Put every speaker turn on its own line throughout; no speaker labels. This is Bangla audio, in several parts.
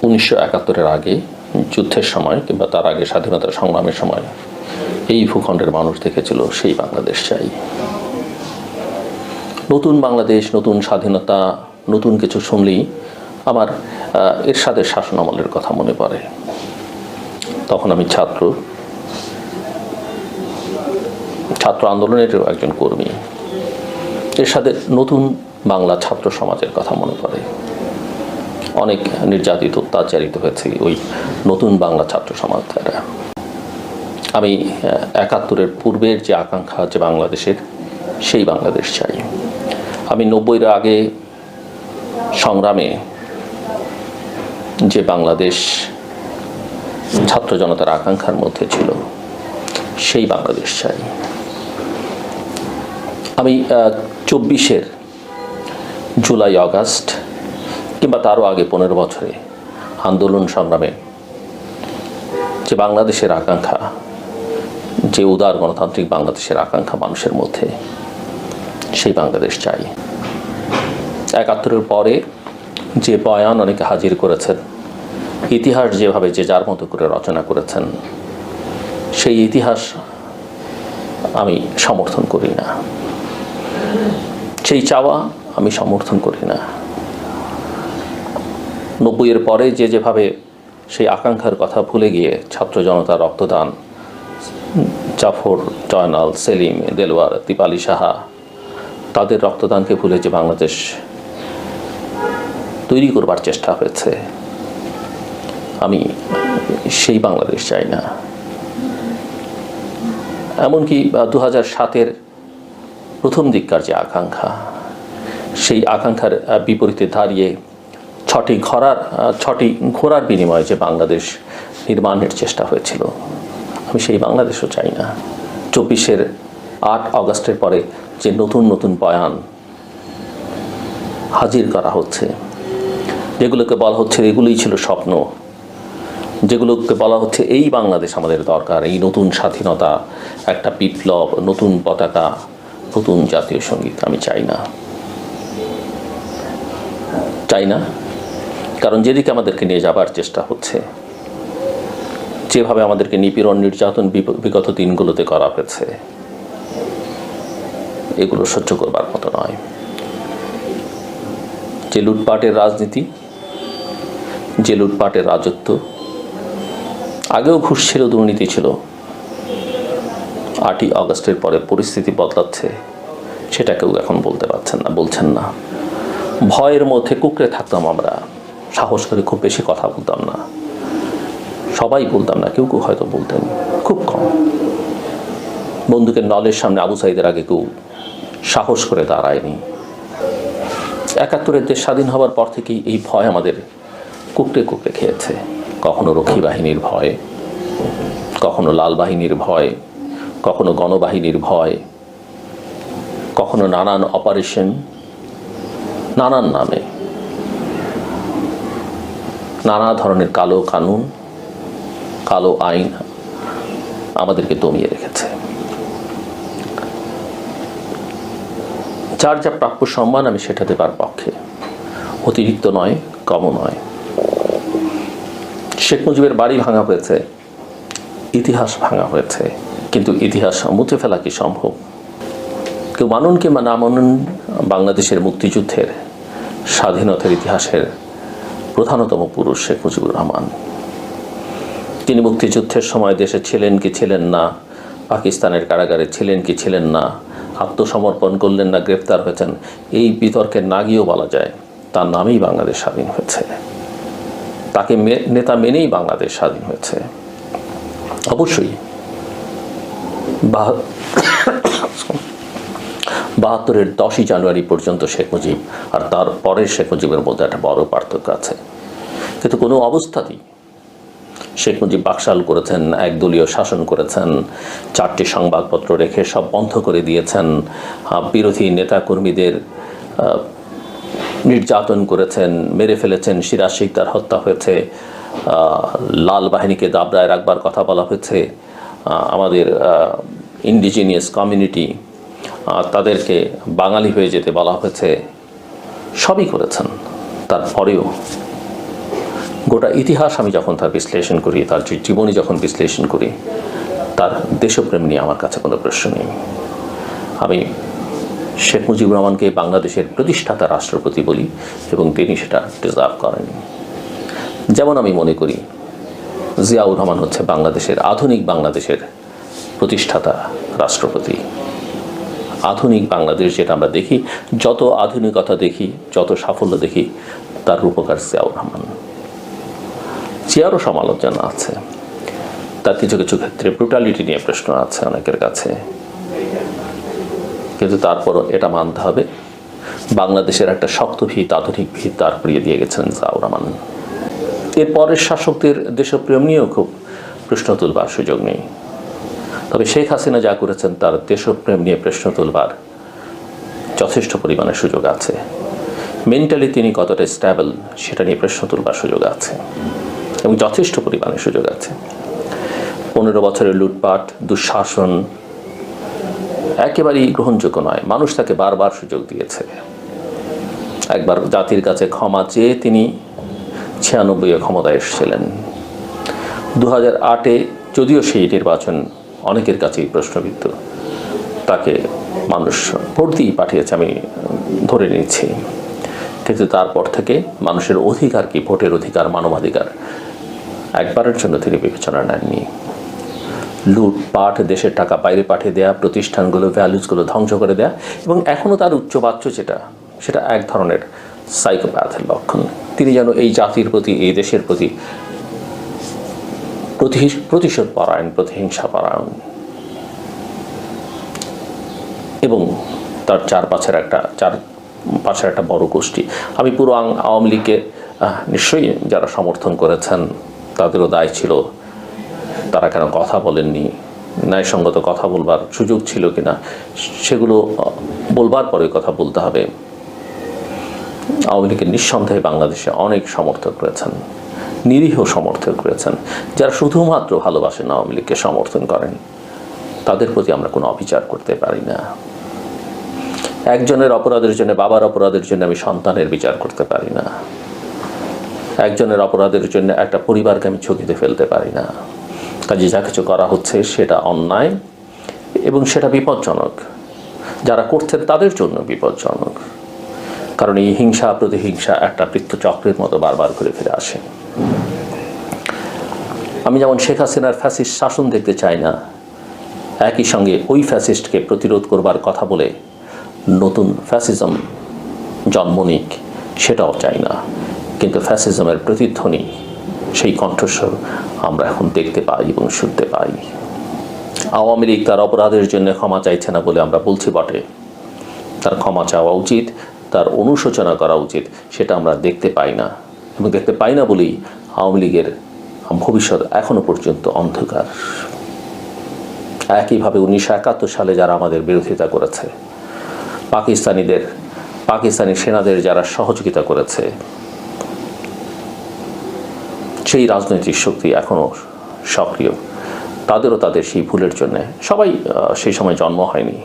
1971-এর আগে যুদ্ধের সময় কিংবা তার আগে স্বাধীনতা সংগ্রামের সময় এই ভূখণ্ডের মানুষ দেখেছিল সেই বাংলাদেশ চাই। নতুন বাংলাদেশ, নতুন স্বাধীনতা, নতুন কিছু শুনলেই আমার এরশাদের শাসনামলের কথা মনে পড়ে। তখন আমি ছাত্র আন্দোলনেরও একজন কর্মী। এরশাদের নতুন বাংলা ছাত্র সমাজের কথা মনে পড়ে। অনেক নির্যাতিত, অত্যাচারিত হয়েছে ওই নতুন বাংলা ছাত্র সমাজ দ্বারা। আমি 71-এর পূর্বের যে আকাঙ্ক্ষা যে বাংলাদেশের, সেই বাংলাদেশ চাই। আমি 90-এর আগে সংগ্রামে যে বাংলাদেশ ছাত্র জনতার আকাঙ্ক্ষার মধ্যে ছিল, সেই বাংলাদেশ চাই। আমি 24-এর জুলাই আগস্ট কিংবা তারও আগে 15 বছরে আন্দোলন সংগ্রামে যে বাংলাদেশের আকাঙ্ক্ষা, যে উদার গণতান্ত্রিক বাংলাদেশের আকাঙ্ক্ষা মানুষের মধ্যে, সেই বাংলাদেশ চাই। 71-এর পরে যে বয়ান অনেকে হাজির করেছেন, ইতিহাস যেভাবে যে যার মতো করে রচনা করেছেন, সেই ইতিহাস আমি সমর্থন করি না। সেই চাওয়া আমি সমর্থন করি না। 90-এর পরে যেভাবে সেই আকাঙ্ক্ষার কথা ভুলে গিয়ে ছাত্র জনতার রক্তদান, জাফর, জয়নাল, সেলিম, দেলোয়ার, দীপালি সাহা, তাদের রক্তদানকে ভুলে যে বাংলাদেশ তৈরি করবার চেষ্টা হয়েছে, আমি সেই বাংলাদেশ চাই না। এমনকি 2007-এর প্রথম দিককার যে আকাঙ্ক্ষা, সেই আকাঙ্ক্ষার বিপরীতে দাঁড়িয়ে ছটি ঘোড়ার বিনিময়ে যে বাংলাদেশ নির্মাণের চেষ্টা হয়েছিল, আমি সেই বাংলাদেশও চাই না। 24-এর 8 আগস্টের পরে যে নতুন নতুন বয়ান হাজির করা হচ্ছে, যেগুলোকে বলা হচ্ছে এগুলোই ছিল স্বপ্ন, যেগুলোকে বলা হচ্ছে এই বাংলাদেশ আমাদের দরকার, এই নতুন স্বাধীনতা, একটা বিপ্লব, নতুন পতাকা, নতুন জাতীয় সঙ্গীত, আমি চাই না। কারণ যেদিকে আমাদেরকে নিয়ে যাবার চেষ্টা হচ্ছে, যেভাবে আমাদেরকে নিপীড়ন, নির্যাতন বিগত দিনগুলোতে করা হয়েছে, এগুলো সহ্য করবার মতো নয়। যে লুটপাটের রাজনীতি, যে লুটপাটের রাজত্ব, আগেও ঘুষ ছিল, দুর্নীতি ছিল, 8ই আগস্টের পরে পরিস্থিতি বদলাচ্ছে, সেটা কেউ এখন বলছেন না। ভয়ের মধ্যে কুঁকড়ে থাকতাম আমরা, সাহস করে খুব বেশি কথা বলতাম না, সবাই বলতাম না, কেউ হয়তো বলতেন, খুব কম। বন্দুকের নলের সামনে আবু সাইদের আগে কেউ সাহস করে দাঁড়ায়নি। 71-এর দেশ স্বাধীন হওয়ার পর থেকেই এই ভয় আমাদের কুঁকড়ে খেয়েছে। কখনো রক্ষী বাহিনীর ভয়, কখনো লাল বাহিনীর ভয়, কখনো গণবাহিনীর ভয়, কখনো নানান অপারেশন, নানান নামে নানা ধরনের কালো কানুন, কালো আইন আমাদেরকে দমিয়ে রেখেছে। যার যা প্রাপ্য সম্মান আমি সেটা দেবার পক্ষে, অতিরিক্ত নয়, কমও নয়। শেখ মুজিবের বাড়ি ভাঙা হয়েছে, ইতিহাস ভাঙা হয়েছে, কিন্তু ইতিহাস মুছে ফেলা কি সম্ভব? কেউ মানুন কিংবা না মানুন, বাংলাদেশের মুক্তিযুদ্ধের, স্বাধীনতার ইতিহাসের প্রধানতম পুরুষ শেখ মুজিবুর রহমান। তিনি মুক্তিযুদ্ধের সময় দেশে ছিলেন কি ছিলেন না, পাকিস্তানের কারাগারে ছিলেন কি ছিলেন না, আত্মসমর্পণ করলেন না গ্রেফতার হয়েছেন, এই বিতর্কে না গিয়েও বলা যায় তার নামেই বাংলাদেশ স্বাধীন হয়েছে, তাকে নেতা মেনেই বাংলাদেশ স্বাধীন হয়েছে। অবশ্যই 72-এর 10ই জানুয়ারি পর্যন্ত শেখ মুজিব আর তার পরের শেখ মুজিবের মধ্যে একটা বড় পার্থক্য আছে, কিন্তু কোনো অবস্থাতেই শেখ মুজিব বাকশাল করেছেন, একদলীয় শাসন করেছেন, 4টি সংবাদপত্র রেখে সব বন্ধ করে দিয়েছেন, বিরোধী নেতাকর্মীদের নির্যাতন করেছেন, মেরে ফেলেছেন, সিরাজ শিকদার হত্যা হয়েছে, লাল বাহিনীকে দাবড়ায় রাখবার কথা বলা হয়েছে, আমাদের ইন্ডিজিনিয়াস কমিউনিটি তাদেরকে বাঙালি হয়ে যেতে বলা হয়েছে, সবই করেছেন। তারপরেও গোটা ইতিহাস আমি যখন তার বিশ্লেষণ করি, তার জীবনী যখন বিশ্লেষণ করি, তার দেশপ্রেম নিয়ে আমার কাছে কোনো প্রশ্ন নেই। আমি শেখ মুজিবুর রহমানকে বাংলাদেশের প্রতিষ্ঠাতা রাষ্ট্রপতি বলি এবং তিনি সেটা ডিজার্ভ করেন। যেমন আমি মনে করি জিয়াউর রহমান হচ্ছে আধুনিক বাংলাদেশের প্রতিষ্ঠাতা রাষ্ট্রপতি। আধুনিক বাংলাদেশ যেটা আমরা দেখি, যত আধুনিকতা দেখি, যত সাফল্য দেখি, তার রূপকার জিয়াউর রহমান। জিয়ারও সমালোচনা আছে, তার কিছু কিছু ক্ষেত্রে ব্রুটালিটি নিয়ে প্রশ্ন আছে অনেকের কাছে, কিন্তু তারপরও এটা মানতে হবে বাংলাদেশের একটা শক্ত ভিত, আধুনিক ভিত তার করিয়ে দিয়ে গেছেন জিয়াউর রহমান। এর পরের শাসকদের দেশপ্রেম নিয়েও খুব প্রশ্ন তুলবার সুযোগ নেই, তবে শেখ হাসিনা যা করেছেন তার দেশপ্রেম নিয়ে প্রশ্ন তুলবার যথেষ্ট পরিমাণে সুযোগ আছে। মেন্টালি তিনি কতটা স্ট্যাবল সেটা নিয়ে প্রশ্ন তুলবার সুযোগ আছে এবং যথেষ্ট পরিমাণে সুযোগ আছে। 15 বছরের লুটপাট, দুঃশাসন একেবারেই গ্রহণযোগ্য নয়। মানুষ তাকে বারবার সুযোগ দিয়েছে। একবার জাতির কাছে ক্ষমা চেয়ে তিনি 96-এ ক্ষমতায় এসেছিলেন। 2008-এ যদিও সেই নির্বাচন অনেকের কাছেই প্রশ্নবিদ্ধ, তাকে মানুষ ভোট দিয়ে পাঠিয়েছে আমি ধরে নিচ্ছি, কিন্তু তারপর থেকে মানুষের অধিকার কি, ভোটের অধিকার, মানবাধিকার একবারের জন্য তিনি বিবেচনা নেননি। লুটপাট, দেশের টাকা বাইরে পাঠিয়ে দেয়া, প্রতিষ্ঠানগুলো, ভ্যালুজগুলো ধ্বংস করে দেয়া, এবং এখনও তার উচ্চবাচ্য সেটা এক ধরনের সাইকোপ্যাথের লক্ষণ। তিনি যেন এই জাতির প্রতি, এই দেশের প্রতি প্রতিশোধ পরায়ণ, প্রতিহিংসা পরায়ণ, এবং তার চারপাশের একটা বড় গোষ্ঠী। আমি পুরো আওয়ামী লীগকে নিশ্চয়ই যারা সমর্থন করেছেন তাদেরও দায় ছিল, তারা কেন কথা বলেননি, ন্যায়সঙ্গত কথা বলবার সুযোগ ছিল কিনা সেগুলো বলবার পরে কথা বলতে হবে। আওয়ামী লীগের নিঃসন্দেহে বাংলাদেশে অনেক সমর্থক রয়েছেন, নিরীহ সমর্থক রয়েছেন, যারা শুধুমাত্র ভালোবাসেন, আওয়ামী লীগকে সমর্থন করেন। তাদের প্রতি আমরা কোনো অবিচার করতে পারি না। একজনের অপরাধের জন্য, বাবার অপরাধের জন্য আমি সন্তানের বিচার করতে পারি না। একজনের অপরাধের জন্য একটা পরিবারকে আমি ঝুঁকিতে ফেলতে পারি না। কাজে যা কিছু করা হচ্ছে সেটা অন্যায় এবং সেটা বিপজ্জনক। যারা করছেন তাদের জন্য বিপজ্জনক, কারণ এই হিংসা প্রতিহিংসা একটা বৃত্তচক্রের মতো বারবার ঘুরে ফিরে আসে। আমি যেমন শেখ হাসিনার ফ্যাসিস্ট শাসন দেখতে চাই না, একই সঙ্গে ওই ফ্যাসিস্টকে প্রতিরোধ করবার কথা বলে নতুন ফ্যাসিজম জন্ম নিক সেটাও চাই না। কিন্তু ফ্যাসিজমের প্রতিধ্বনি, সেই কণ্ঠস্বর আমরা এখন দেখতে পাই এবং শুনতে পাই। আওয়ামী লীগ তার অপরাধের জন্য ক্ষমা চাইছে না বলে আমরা বলছি বটে, তার ক্ষমা চাওয়া উচিত, তার অনুশোচনা করা উচিত, সেটা আমরা দেখতে পাই না। এবং দেখতে পাই না বলেই আওয়ামী লীগের ভবিষ্যৎ এখনো পর্যন্ত অন্ধকার। একইভাবে 1971 সালে যারা আমাদের বিরোধিতা করেছে, পাকিস্তানি সেনাদের যারা সহযোগিতা করেছে, সেই রাজনৈতিক শক্তি এখনও সক্রিয়। তাদেরও তাদের সেই ভুলের জন্য, সবাই সেই সময় জন্ম হয়নি,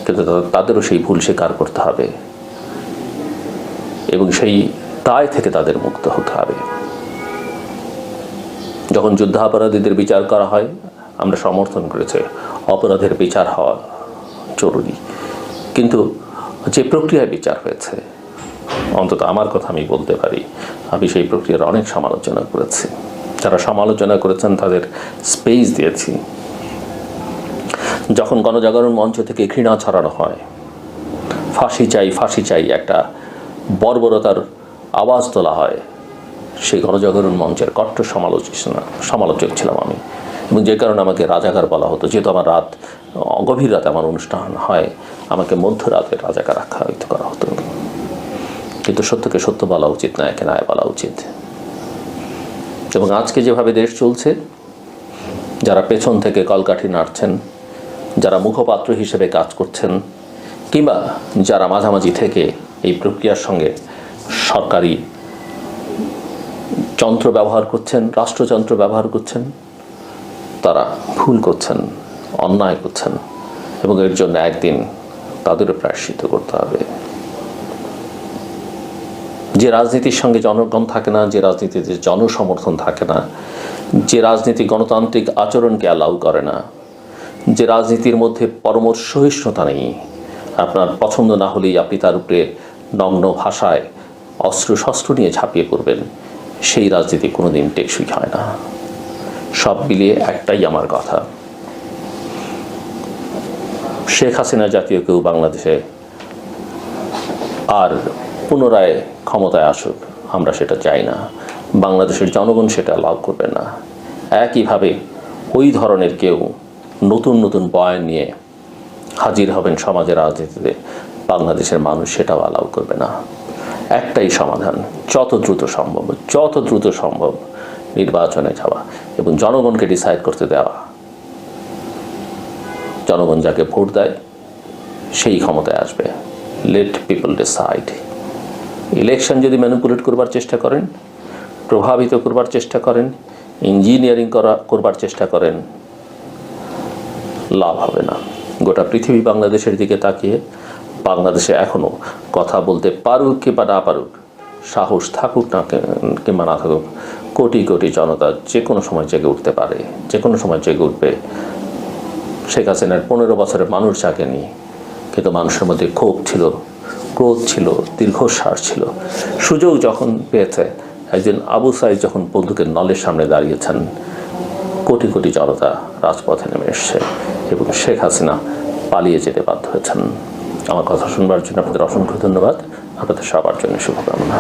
কিন্তু তাদেরও সেই ভুল স্বীকার করতে হবে এবং সেই দায় থেকে তাদের মুক্ত হতে হবে। যখন যুদ্ধাপরাধীদের বিচার করা হয় আমরা সমর্থন করেছি, অপরাধের বিচার হওয়া জরুরি, কিন্তু যে প্রক্রিয়ায় বিচার হয়েছে, অন্তত আমার কথা আমি বলতে পারি, আমি সেই প্রক্রিয়ার অনেক সমালোচনা করেছি। যারা সমালোচনা করেছেন তাদের স্পেস দিয়েছি। যখন গণজাগরণ মঞ্চ থেকে ঘৃণা ছড়ানো হয়, ফাঁসি চাই একটা বর্বরতার আওয়াজ তোলা হয়, সেই গণজাগরণ মঞ্চের কট্টর সমালোচক ছিলাম আমি, এবং যে কারণে আমাকে রাজাকার বলা হতো। যেহেতু আমার গভীর রাতে আমার অনুষ্ঠান হয়, আমাকে মধ্যরাতে রাজাকার আখ্যায়িত করা হতো। কিন্তু সত্যকে সত্য বলা উচিত, ন্যায়কে ন্যায় বলা উচিত। এবং আজকে যেভাবে দেশ চলছে, যারা পেছন থেকে কলকাঠি নাড়ছেন, যারা মুখপাত্র হিসেবে কাজ করছেন, কিংবা যারা মাঝামাঝি থেকে এই প্রক্রিয়ার সঙ্গে সরকারি যন্ত্র ব্যবহার করছেন, রাষ্ট্রযন্ত্র ব্যবহার করছেন, তারা ভুল করছেন, অন্যায় করছেন, এবং এর জন্য একদিন তাদেরও প্রায়শ্চিত্ত করতে হবে। যে রাজনীতির সঙ্গে জনগণ থাকে না, যে রাজনীতিতে জনসমর্থন থাকে না, যে রাজনীতি গণতান্ত্রিক আচরণকে অ্যালাউ করে না, যে রাজনীতির মধ্যে পরম সহিষ্ণুতা নেই, আপনার পছন্দ না হলেই আপনি তার উপরে নগ্ন ভাষায় অস্ত্র শস্ত্র নিয়ে ঝাঁপিয়ে পড়বেন, সেই রাজনীতি কোনোদিন টেকসই হয় না। সব মিলিয়ে একটাই আমার কথা, শেখ হাসিনা জাতীয় কেউ বাংলাদেশে আর পুনরায় ক্ষমতায় আসুক, আমরা সেটা চাই না। বাংলাদেশের জনগণ সেটা লাভ করবে না। একইভাবে ওই ধরনের কেউ নতুন নতুন বয়ান নিয়ে হাজির হবেন সমাজের রাজনীতিতে, বাংলাদেশের মানুষ সেটাও অ্যালাউ করবে না। একটাই সমাধান, যত দ্রুত সম্ভব নির্বাচনে যাওয়া এবং জনগণকে ডিসাইড করতে দেওয়া। জনগণ যাকে ভোট দেয় সেই ক্ষমতায় আসবে। Late people decide. ইলেকশন যদি ম্যানিপুলেট করবার চেষ্টা করেন, প্রভাবিত করবার চেষ্টা করেন, ইঞ্জিনিয়ারিং করবার চেষ্টা করেন, লাভ হবে না। গোটা পৃথিবী বাংলাদেশের দিকে তাকিয়ে, বাংলাদেশে এখনও কথা বলতে পারুক কিংবা না পারুক, সাহস থাকুক না কিংবা না থাকুক, কোটি কোটি জনতা যে কোনো সময় জেগে উঠতে পারে, যে কোনো সময় জেগে উঠবে। শেখ হাসিনার 15 বছরের মানুষ জাগেনি, কিন্তু মানুষের মধ্যে ক্ষোভ ছিল, ক্রোধ ছিল, দীর্ঘশ্বাস ছিল। সুযোগ যখন পেয়েছে, একজন আবু সাইদ যখন বন্দুকের নলের সামনে দাঁড়িয়েছেন, কোটি কোটি জনতা রাজপথে নেমে এসছে এবং শেখ হাসিনা পালিয়ে যেতে বাধ্য হয়েছেন। আমার কথা শুনবার জন্য আপনাদের অসংখ্য ধন্যবাদ। আপনাদের সবার জন্য শুভকামনা।